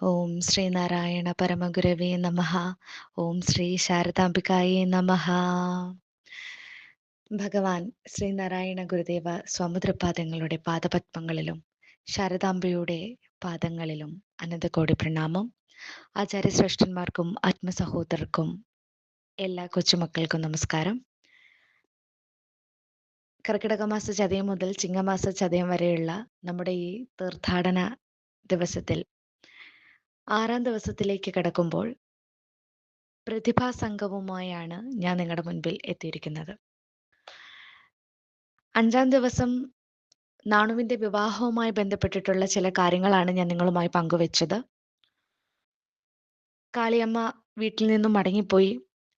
ഓം ശ്രീനാരായണ പരമഗുരവേ നമഃ. ഓം ശ്രീ ശാരദാംബികായേ നമഃ. ഭഗവാൻ ശ്രീനാരായണ ഗുരുദേവ സ്വാമിതൃപാദങ്ങളുടെ പാദപത്മങ്ങളിലും ശാരദാംബയുടെ പാദങ്ങളിലും അനന്തകോടി പ്രണാമം. ആചാര്യശ്രേഷ്ഠന്മാർക്കും ആത്മസഹോദരർക്കും എല്ലാ കൊച്ചുമക്കൾക്കും നമസ്കാരം. കർക്കിടക മാസ ചതയം മുതൽ ചിങ്ങമാസ ചതയം വരെയുള്ള നമ്മുടെ ഈ തീർത്ഥാടന ദിവസത്തിൽ 6ാം ദിവസത്തിലേക്ക് കടക്കുമ്പോൾ പ്രതിഭാസംഗമവുമായാണ് ഞാൻ നിങ്ങളുടെ മുൻപിൽ എത്തിയിരിക്കുന്നത്. 5ാം ദിവസം നാണുവിന്റെ വിവാഹവുമായി ബന്ധപ്പെട്ടിട്ടുള്ള ചില കാര്യങ്ങളാണ് ഞാൻ നിങ്ങളുമായി പങ്കുവെച്ചത്. കാളിയമ്മ വീട്ടിൽ നിന്നും മടങ്ങിപ്പോയി.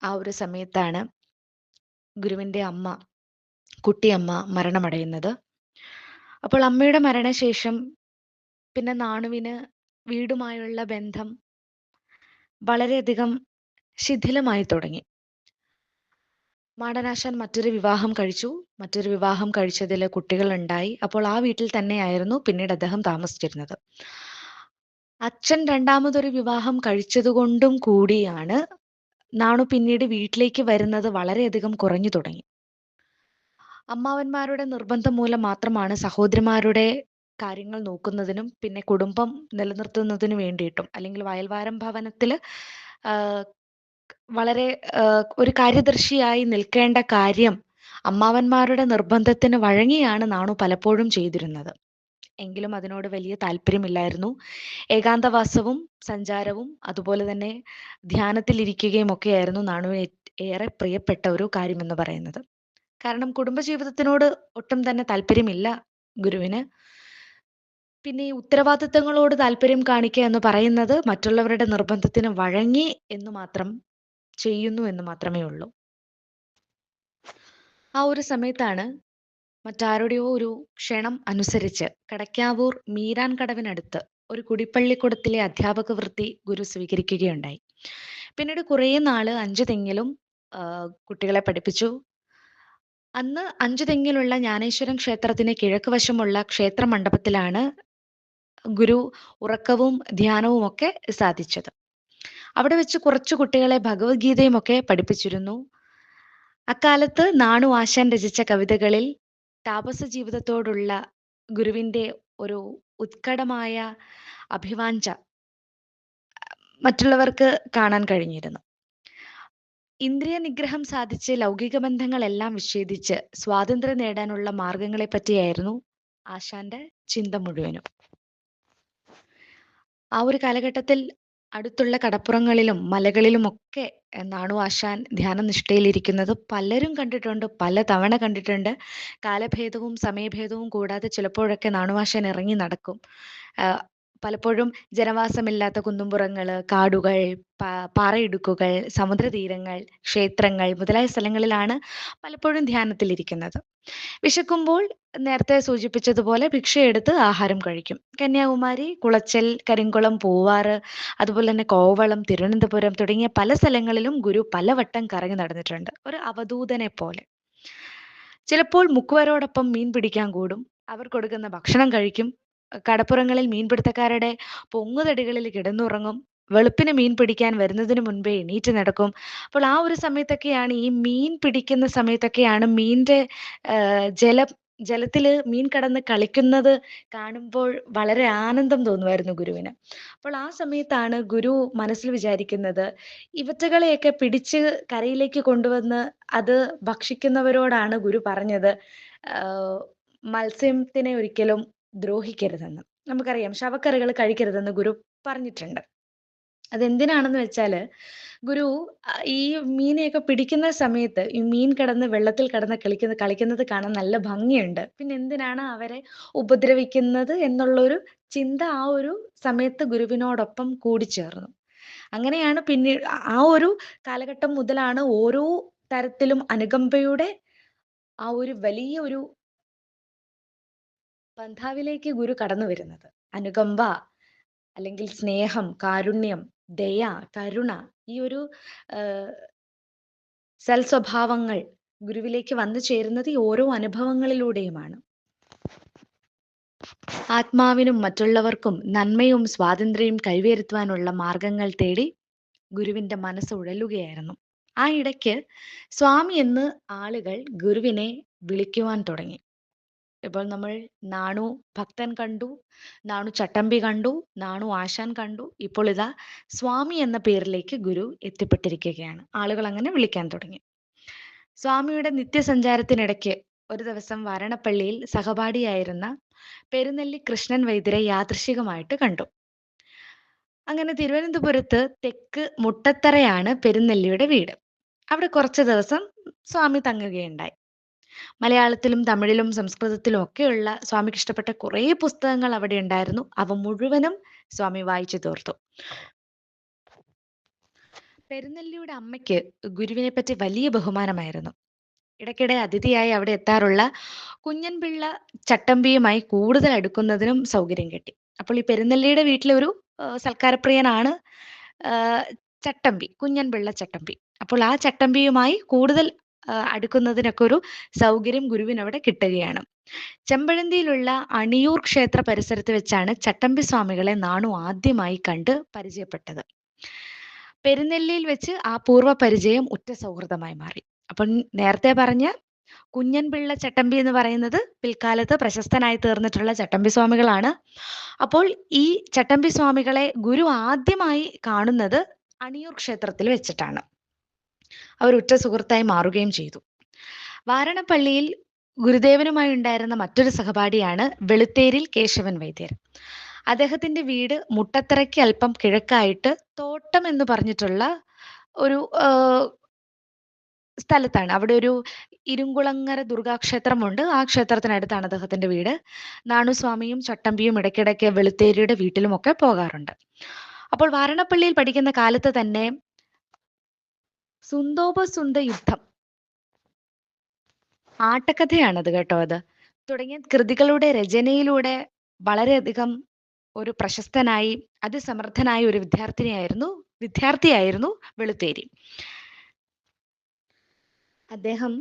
ആ ഒരു സമയത്താണ് ഗുരുവിന്റെ അമ്മ, കുട്ടിയമ്മ മരണമടയുന്നത്. അപ്പോൾ അമ്മയുടെ മരണശേഷം പിന്നെ നാണുവിന് വീടുമായുള്ള ബന്ധം വളരെയധികം ശിഥിലമായി തുടങ്ങി. മാടനാശാൻ മറ്റൊരു വിവാഹം കഴിച്ചു. മറ്റൊരു വിവാഹം കഴിച്ചതിൽ കുട്ടികളുണ്ടായി. അപ്പോൾ ആ വീട്ടിൽ തന്നെയായിരുന്നു പിന്നീട് അദ്ദേഹം താമസിച്ചിരുന്നത്. അച്ഛൻ രണ്ടാമതൊരു വിവാഹം കഴിച്ചതുകൊണ്ടും കൂടിയാണ് നാണു പിന്നീട് വീട്ടിലേക്ക് വരുന്നത് വളരെയധികം കുറഞ്ഞു തുടങ്ങി. അമ്മാവന്മാരുടെ നിർബന്ധം മൂലം മാത്രമാണ് സഹോദരിമാരുടെ കാര്യങ്ങൾ നോക്കുന്നതിനും പിന്നെ കുടുംബം നിലനിർത്തുന്നതിനു വേണ്ടിയിട്ടും, അല്ലെങ്കിൽ വയൽവാരം ഭവനത്തില് വളരെ ഒരു കാര്യദർശിയായി നിൽക്കേണ്ട കാര്യം അമ്മാവന്മാരുടെ നിർബന്ധത്തിന് വഴങ്ങിയാണ് നാണു പലപ്പോഴും ചെയ്തിരുന്നത്. എങ്കിലും അതിനോട് വലിയ താല്പര്യമില്ലായിരുന്നു. ഏകാന്തവാസവും സഞ്ചാരവും അതുപോലെ തന്നെ ധ്യാനത്തിലിരിക്കുകയും ഒക്കെയായിരുന്നു നാണുവിന് ഏറെ പ്രിയപ്പെട്ട ഒരു കാര്യമെന്ന് പറയുന്നത്. കാരണം കുടുംബജീവിതത്തിനോട് ഒട്ടും തന്നെ താല്പര്യമില്ല ഗുരുവിന്. പിന്നെ ഈ ഉത്തരവാദിത്തങ്ങളോട് താല്പര്യം കാണിക്കുക എന്ന് പറയുന്നത് മറ്റുള്ളവരുടെ നിർബന്ധത്തിന് വഴങ്ങി എന്ന് മാത്രം ചെയ്യുന്നു എന്ന് മാത്രമേ ഉള്ളൂ. ആ ഒരു സമയത്താണ് മറ്റാരുടെയോ ഒരു ക്ഷണം അനുസരിച്ച് കടക്കാവൂർ മീരാൻ കടവിനടുത്ത് ഒരു കുടിപ്പള്ളിക്കൂടത്തിലെ അധ്യാപക വൃത്തി ഗുരു സ്വീകരിക്കുകയുണ്ടായി. പിന്നീട് കുറേ നാള് 5 തെങ്ങിലും കുട്ടികളെ പഠിപ്പിച്ചു. അന്ന് 5 തെങ്ങിലുള്ള ജ്ഞാനേശ്വരം ക്ഷേത്രത്തിന് കിഴക്ക് വശമുള്ള ക്ഷേത്ര മണ്ഡപത്തിലാണ് ഗുരു ഉറക്കവും ധ്യാനവും ഒക്കെ സാധിച്ചത്. അവിടെ വെച്ച് കുറച്ചു കുട്ടികളെ ഭഗവത്ഗീതയും ഒക്കെ പഠിപ്പിച്ചിരുന്നു. അക്കാലത്ത് നാണു ആശാൻ രചിച്ച കവിതകളിൽ താപസ ജീവിതത്തോടുള്ള ഗുരുവിന്റെ ഒരു ഉത്കടമായ അഭിവാഞ്ച മറ്റുള്ളവർക്ക് കാണാൻ കഴിഞ്ഞിരുന്നു. ഇന്ദ്രിയ നിഗ്രഹം സാധിച്ച് ലൗകിക ബന്ധങ്ങളെല്ലാം വിച്ഛേദിച്ച് സ്വാതന്ത്ര്യം നേടാനുള്ള മാർഗങ്ങളെ പറ്റിയായിരുന്നു ആശാന്റെ ചിന്ത മുഴുവനും. ആ ഒരു കാലഘട്ടത്തിൽ അടുത്തുള്ള കടപ്പുറങ്ങളിലും മലകളിലും ഒക്കെ നാണു ആശാൻ ധ്യാനനിഷ്ഠയിലിരിക്കുന്നത് പലരും കണ്ടിട്ടുണ്ട്, പലതവണ കണ്ടിട്ടുണ്ട്. കാലഭേദവും സമയഭേദവും കൂടാതെ ചിലപ്പോഴൊക്കെ നാണു ആശാൻ ഇറങ്ങി നടക്കും. പലപ്പോഴും ജനവാസമില്ലാത്ത കുന്നുംപുറങ്ങള്, കാടുകൾ, പാറയിടുക്കുകൾ, സമുദ്രതീരങ്ങൾ, ക്ഷേത്രങ്ങൾ മുതലായ സ്ഥലങ്ങളിലാണ് പലപ്പോഴും ധ്യാനത്തിലിരിക്കുന്നത്. വിശക്കുമ്പോൾ നേരത്തെ സൂചിപ്പിച്ചതുപോലെ ഭിക്ഷയെടുത്ത് ആഹാരം കഴിക്കും. കന്യാകുമാരി, കുളച്ചൽ, കരിങ്കുളം, പൂവാറ്, അതുപോലെ തന്നെ കോവളം, തിരുവനന്തപുരം തുടങ്ങിയ പല സ്ഥലങ്ങളിലും ഗുരു പലവട്ടം കറങ്ങി നടന്നിട്ടുണ്ട്, ഒരു അവധൂതനെ പോലെ. ചിലപ്പോൾ മുക്കുവരോടൊപ്പം മീൻ പിടിക്കാൻ കൂടും. അവർ കൊടുക്കുന്ന ഭക്ഷണം കഴിക്കും. കടപ്പുറങ്ങളിൽ മീൻപിടുത്തക്കാരുടെ പൊങ്ങുതടികളിൽ കിടന്നുറങ്ങും. വെളുപ്പിന് മീൻ പിടിക്കാൻ വരുന്നതിന് മുൻപേ എണീറ്റ് നടക്കും. അപ്പോൾ ആ ഒരു സമയത്തൊക്കെയാണ്, ഈ മീൻ പിടിക്കുന്ന സമയത്തൊക്കെയാണ് മീൻ്റെ ജലത്തില് മീൻ കിടന്ന് കളിക്കുന്നത് കാണുമ്പോൾ വളരെ ആനന്ദം തോന്നുമായിരുന്നു ഗുരുവിന്. അപ്പോൾ ആ സമയത്താണ് ഗുരു മനസ്സിൽ വിചാരിക്കുന്നത്, ഇവറ്റകളെയൊക്കെ പിടിച്ച് കരയിലേക്ക് കൊണ്ടുവന്ന് അത് ഭക്ഷിക്കുന്നവരോടാണ് ഗുരു പറഞ്ഞത് മത്സ്യത്തിനെ ഒരിക്കലും ദ്രോഹിക്കരുതെന്ന്. നമുക്കറിയാം, ശവക്കറികൾ കഴിക്കരുതെന്ന് ഗുരു പറഞ്ഞിട്ടുണ്ട്. അതെന്തിനാണെന്ന് വെച്ചാല്, ഗുരു ഈ മീനെയൊക്കെ പിടിക്കുന്ന സമയത്ത് ഈ മീൻ കിടന്ന് വെള്ളത്തിൽ കിടന്ന് കളിക്കുന്നത് കാണാൻ നല്ല ഭംഗിയുണ്ട്. പിന്നെ എന്തിനാണ് അവരെ ഉപദ്രവിക്കുന്നത് എന്നുള്ളൊരു ചിന്ത ആ ഒരു സമയത്ത് ഗുരുവിനോടൊപ്പം കൂടിച്ചേർന്നു. അങ്ങനെയാണ് പിന്നീട് ആ ഒരു കാലഘട്ടം മുതലാണ് ഓരോ തരത്തിലും അനുകമ്പയുടെ ആ ഒരു വലിയ ഒരു പന്ഥാവിലേക്ക് ഗുരു കടന്നു വരുന്നത്. അനുകമ്പ, അല്ലെങ്കിൽ സ്നേഹം, കാരുണ്യം, ദയ, കരുണ, ഈ ഒരു സൽസ്വഭാവങ്ങൾ ഗുരുവിലേക്ക് വന്നു ചേരുന്നത് ഈ ഓരോ അനുഭവങ്ങളിലൂടെയുമാണ്. ആത്മാവിനും മറ്റുള്ളവർക്കും നന്മയും സ്വാതന്ത്ര്യവും കൈവരുത്തുവാനുള്ള മാർഗങ്ങൾ തേടി ഗുരുവിന്റെ മനസ്സ് ഉഴലുകയായിരുന്നു. ആ ഇടയ്ക്ക് സ്വാമി എന്ന് ആളുകൾ ഗുരുവിനെ വിളിക്കുവാൻ തുടങ്ങി. ഇപ്പോൾ നമ്മൾ നാണു ഭക്തൻ കണ്ടു, നാണു ചട്ടമ്പി കണ്ടു, നാണു ആശാൻ കണ്ടു. ഇപ്പോൾ ഇതാ സ്വാമി എന്ന പേരിലേക്ക് ഗുരു എത്തിപ്പെട്ടിരിക്കുകയാണ്. ആളുകൾ അങ്ങനെ വിളിക്കാൻ തുടങ്ങി. സ്വാമിയുടെ നിത്യസഞ്ചാരത്തിനിടയ്ക്ക് ഒരു ദിവസം വാരണപ്പള്ളിയിൽ സഹപാഠിയായിരുന്ന പെരുന്നെല്ലി കൃഷ്ണൻ വൈദ്യരെ യാദൃശികമായിട്ട് കണ്ടു. അങ്ങനെ തിരുവനന്തപുരത്ത് തെക്ക് മുട്ടത്തറയാണ് പെരുന്നെല്ലിയുടെ വീട്. അവിടെ കുറച്ച് ദിവസം സ്വാമി തങ്ങുകയുണ്ടായി. മലയാളത്തിലും തമിഴിലും സംസ്കൃതത്തിലും ഒക്കെയുള്ള സ്വാമിക്ക് ഇഷ്ടപ്പെട്ട കുറേ പുസ്തകങ്ങൾ അവിടെ ഉണ്ടായിരുന്നു. അവ മുഴുവനും സ്വാമി വായിച്ചു തീർത്തു. പെരുന്നെല്ലിയുടെ അമ്മയ്ക്ക് ഗുരുവിനെ പറ്റി വലിയ ബഹുമാനമായിരുന്നു. ഇടയ്ക്കിടെ അതിഥിയായി അവിടെ എത്താറുള്ള കുഞ്ഞൻപിള്ള ചട്ടമ്പിയുമായി കൂടുതൽ അടുക്കുന്നതിനും സൗകര്യം കിട്ടി. അപ്പോൾ ഈ പെരുന്നെല്ലിയുടെ വീട്ടിലെ ഒരു സൽക്കാരപ്രിയനാണ് ചട്ടമ്പി, കുഞ്ഞൻപിള്ള ചട്ടമ്പി. അപ്പോൾ ആ ചട്ടമ്പിയുമായി കൂടുതൽ അടുക്കുന്നതിനൊക്കെ ഒരു സൗകര്യം ഗുരുവിന് അവിടെ കിട്ടുകയാണ്. ചെമ്പഴന്തിയിലുള്ള അണിയൂർ ക്ഷേത്ര പരിസരത്ത് വെച്ചാണ് ചട്ടമ്പി സ്വാമികളെ നാണു ആദ്യമായി കണ്ട് പരിചയപ്പെട്ടത്. പെരുന്നെല്ലിയിൽ വെച്ച് ആ പൂർവ്വ പരിചയം ഉറ്റ സൗഹൃദമായി മാറി. അപ്പം നേരത്തെ പറഞ്ഞ കുഞ്ഞൻപിള്ള ചട്ടമ്പി എന്ന് പറയുന്നത് പിൽക്കാലത്ത് പ്രശസ്തനായി തീർന്നിട്ടുള്ള ചട്ടമ്പി സ്വാമികളാണ്. അപ്പോൾ ഈ ചട്ടമ്പി സ്വാമികളെ ഗുരു ആദ്യമായി കാണുന്നത് അണിയൂർ ക്ഷേത്രത്തിൽ വെച്ചിട്ടാണ്. അവർ ഉറ്റ സുഹൃത്തായി മാറുകയും ചെയ്തു. വാരണപ്പള്ളിയിൽ ഗുരുദേവനുമായി ഉണ്ടായിരുന്ന മറ്റൊരു സഹപാഠിയാണ് വെളുത്തേരിൽ കേശവൻ വൈദ്യർ. അദ്ദേഹത്തിന്റെ വീട് മുട്ടത്തറയ്ക്ക് അല്പം കിഴക്കായിട്ട് തോട്ടം എന്ന് പറഞ്ഞിട്ടുള്ള ഒരു സ്ഥലത്താണ്. അവിടെ ഒരു ഇരുങ്കുളങ്ങര ദുർഗാക്ഷേത്രമുണ്ട്. ആ ക്ഷേത്രത്തിനടുത്താണ് അദ്ദേഹത്തിന്റെ വീട്. നാണുസ്വാമിയും ചട്ടമ്പിയും ഇടയ്ക്കിടയ്ക്ക് വെളുത്തേരിയുടെ വീട്ടിലുമൊക്കെ പോകാറുണ്ട്. അപ്പോൾ വാരണപ്പള്ളിയിൽ പഠിക്കുന്ന കാലത്ത് തന്നെ സുന്ദോപസുന്ദ യുദ്ധം, ആട്ടക്കഥയാണത് കേട്ടോ അത്, തുടങ്ങിയ കൃതികളുടെ രചനയിലൂടെ വളരെയധികം ഒരു പ്രശസ്തനായി അതിസമർത്ഥനായ ഒരു വിദ്യാർത്ഥിയായിരുന്നു വെളുത്തേരി. അദ്ദേഹം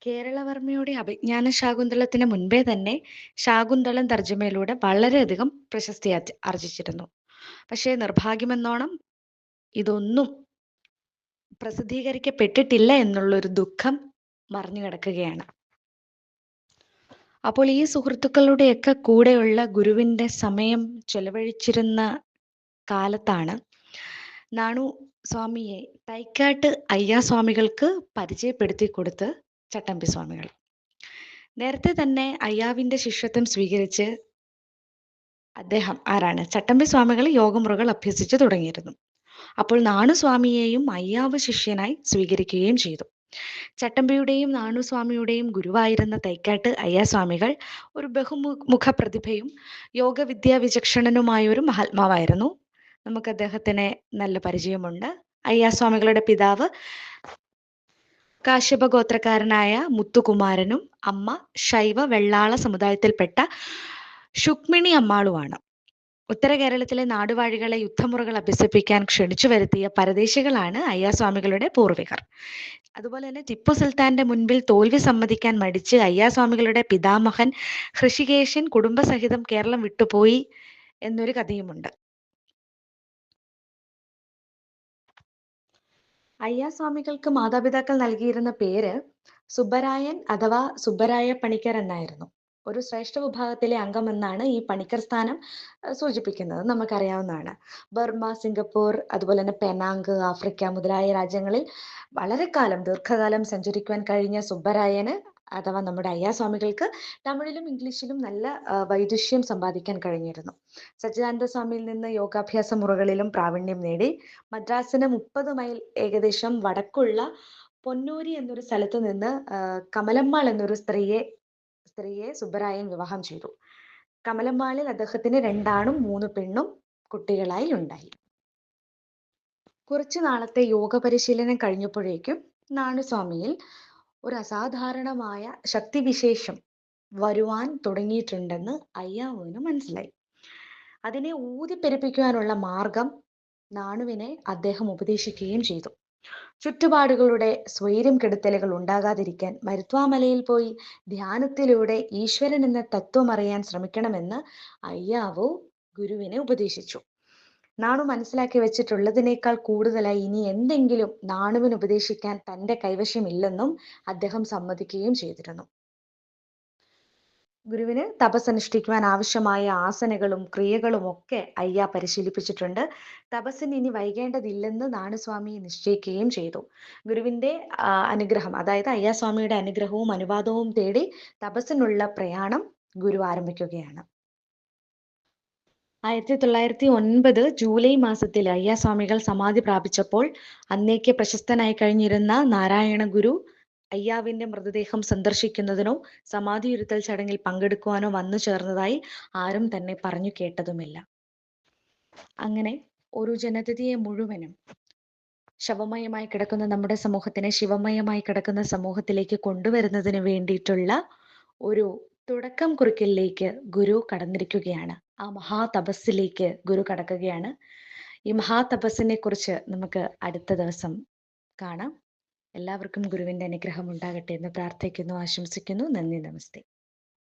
കേരളവർമ്മയുടെ അഭിജ്ഞാന ശാകുന്തളത്തിന് മുൻപേ തന്നെ ശാകുന്തളം തർജ്ജമയിലൂടെ വളരെയധികം പ്രശസ്തി ആർജിച്ചിരുന്നു. പക്ഷേ നിർഭാഗ്യമെന്നോണം ഇതൊന്നും പ്രസിദ്ധീകരിക്കപ്പെട്ടിട്ടില്ല എന്നുള്ളൊരു ദുഃഖം മറിഞ്ഞു കിടക്കുകയാണ്. അപ്പോൾ ഈ സുഹൃത്തുക്കളുടെയൊക്കെ കൂടെയുള്ള ഗുരുവിന്റെ സമയം ചെലവഴിച്ചിരുന്ന കാലത്താണ് നാണു സ്വാമിയെ തൈക്കാട്ട് അയ്യാസ്വാമികൾക്ക് പരിചയപ്പെടുത്തി കൊടുത്ത് ചട്ടമ്പി സ്വാമികൾ. നേരത്തെ തന്നെ അയ്യാവിന്റെ ശിഷ്യത്വം സ്വീകരിച്ച് അദ്ദേഹം ചട്ടമ്പി സ്വാമികൾ യോഗമുറകൾ അഭ്യസിച്ചു തുടങ്ങിയിരുന്നു. അപ്പോൾ നാണുസ്വാമിയെയും അയ്യാവ് ശിഷ്യനായി സ്വീകരിക്കുകയും ചെയ്തു. ചട്ടമ്പിയുടെയും നാണുസ്വാമിയുടെയും ഗുരുവായിരുന്ന തൈക്കാട്ട് അയ്യാസ്വാമികൾ ഒരു ബഹുമുഖ പ്രതിഭയും യോഗവിദ്യാ വിചക്ഷണനുമായ ഒരു മഹാത്മാവായിരുന്നു. നമുക്ക് അദ്ദേഹത്തിനെ നല്ല പരിചയമുണ്ട്. അയ്യാസ്വാമികളുടെ പിതാവ് കാശ്യപ ഗോത്രക്കാരനായ മുത്തുകുമാരനും അമ്മ ശൈവ വെള്ളാള സമുദായത്തിൽപ്പെട്ട ശുക്മിണി അമ്മാളുമാണ്. ഉത്തര കേരളത്തിലെ നാടുവാഴികളെ യുദ്ധമുറകൾ അഭ്യസിപ്പിക്കാൻ ക്ഷണിച്ചു വരുത്തിയ പരദേശികളാണ് അയ്യാസ്വാമികളുടെ പൂർവികർ. അതുപോലെ തന്നെ ടിപ്പു സുൽത്താന്റെ മുൻപിൽ തോൽവി സമ്മതിക്കാൻ മടിച്ച് അയ്യാസ്വാമികളുടെ പിതാമഹൻ ഹൃഷികേശൻ കുടുംബസഹിതം കേരളം വിട്ടുപോയി എന്നൊരു കഥയുമുണ്ട്. അയ്യാസ്വാമികൾക്ക് മാതാപിതാക്കൾ നൽകിയിരുന്ന പേര് സുബ്ബരായൻ അഥവാ സുബ്ബരായ പണിക്കർ എന്നായിരുന്നു. ഒരു ശ്രേഷ്ഠ വിഭാഗത്തിലെ അംഗമെന്നാണ് ഈ പണിക്കർ സ്ഥാനം സൂചിപ്പിക്കുന്നത്. നമുക്കറിയാവുന്നതാണ്. ബർമ, സിംഗപ്പൂർ, അതുപോലെ തന്നെ പെനാങ്, ആഫ്രിക്ക മുതലായ രാജ്യങ്ങളിൽ വളരെ ദീർഘകാലം സഞ്ചരിക്കുവാൻ കഴിഞ്ഞ സുബ്ബരായന് അഥവാ നമ്മുടെ അയ്യാസ്വാമികൾക്ക് തമിഴിലും ഇംഗ്ലീഷിലും നല്ല വൈദുഷ്യം സമ്പാദിക്കാൻ കഴിഞ്ഞിരുന്നു. സച്ചിദാനന്ദ സ്വാമിയിൽ നിന്ന് യോഗാഭ്യാസ മുറകളിലും പ്രാവീണ്യം നേടി. മദ്രാസിന് 30 മൈൽ ഏകദേശം വടക്കുള്ള പൊന്നൂരി എന്നൊരു സ്ഥലത്ത് നിന്ന് കമലമ്മാൾ എന്നൊരു സ്ത്രീയെ സുബ്ബരായൻ വിവാഹം ചെയ്തു. കമലമ്മാളിൽ അദ്ദേഹത്തിന് 2 ആണും 3 പെണ്ണും കുട്ടികളായി ഉണ്ടായി. കുറച്ചു നാളത്തെ യോഗ പരിശീലനം കഴിഞ്ഞപ്പോഴേക്കും നാണുസ്വാമിയിൽ ഒരു അസാധാരണമായ ശക്തിവിശേഷം വരുവാൻ തുടങ്ങിയിട്ടുണ്ടെന്ന് അയ്യാവിന് മനസ്സിലായി. അതിനെ ഊതിപ്പെരുപ്പിക്കുവാനുള്ള മാർഗം നാണുവിനെ അദ്ദേഹം ഉപദേശിക്കുകയും ചെയ്തു. ചുറ്റുപാടുകളുടെ സ്വൈര്യം കെടുത്തലുകൾ ഉണ്ടാകാതിരിക്കാൻ മരുത്വാമലയിൽ പോയി ധ്യാനത്തിലൂടെ ഈശ്വരൻ എന്ന തത്വം അറിയാൻ ശ്രമിക്കണമെന്ന് അയ്യാവു ഗുരുവിനെ ഉപദേശിച്ചു. നാണു മനസ്സിലാക്കി വെച്ചിട്ടുള്ളതിനേക്കാൾ കൂടുതലായി ഇനി എന്തെങ്കിലും നാണുവിന് ഉപദേശിക്കാൻ തന്റെ കൈവശമില്ലെന്നും അദ്ദേഹം സമ്മതിക്കുകയും ചെയ്തിരുന്നു. ഗുരുവിന് തപസ്സനുഷ്ഠിക്കുവാൻ ആവശ്യമായ ആസനകളും ക്രിയകളും ഒക്കെ അയ്യ പരിശീലിപ്പിച്ചിട്ടുണ്ട്. തപസ്സിന് ഇനി വൈകേണ്ടതില്ലെന്ന് നാണുസ്വാമി നിശ്ചയിക്കുകയും ചെയ്തു. ഗുരുവിന്റെ അനുഗ്രഹം, അതായത് അയ്യാസ്വാമിയുടെ അനുഗ്രഹവും അനുവാദവും തേടി തപസ്സിനുള്ള പ്രയാണം ഗുരു ആരംഭിക്കുകയാണ്. 1909 ജൂലൈ മാസത്തിൽ അയ്യാസ്വാമികൾ സമാധി പ്രാപിച്ചപ്പോൾ അന്നേക്ക് പ്രശസ്തനായി കഴിഞ്ഞിരുന്ന നാരായണ ഗുരു അയ്യാവിന്റെ മൃതദേഹം സന്ദർശിക്കുന്നതിനോ സമാധിയിരുത്തൽ ചടങ്ങിൽ പങ്കെടുക്കുവാനോ വന്നു ചേർന്നതായി ആരും തന്നെ പറഞ്ഞു കേട്ടതുമില്ല. അങ്ങനെ ഒരു ജനതയെ മുഴുവനും ശവമയമായി കിടക്കുന്ന നമ്മുടെ സമൂഹത്തിനെ ശിവമയമായി കിടക്കുന്ന സമൂഹത്തിലേക്ക് കൊണ്ടുവരുന്നതിന് വേണ്ടിയിട്ടുള്ള ഒരു തുടക്കം കുറിക്കലിലേക്ക് ഗുരു കടന്നിരിക്കുകയാണ്. ആ മഹാതപസ്സിലേക്ക് ഗുരു കടക്കുകയാണ്. ഈ മഹാതപസ്സിനെ കുറിച്ച് നമുക്ക് അടുത്ത ദിവസം കാണാം. എല്ലാവർക്കും ഗുരുവിന്റെ അനുഗ്രഹം ഉണ്ടാകട്ടെ എന്ന് പ്രാർത്ഥിക്കുന്നു, ആശംസിക്കുന്നു. നന്ദി, നമസ്തേ.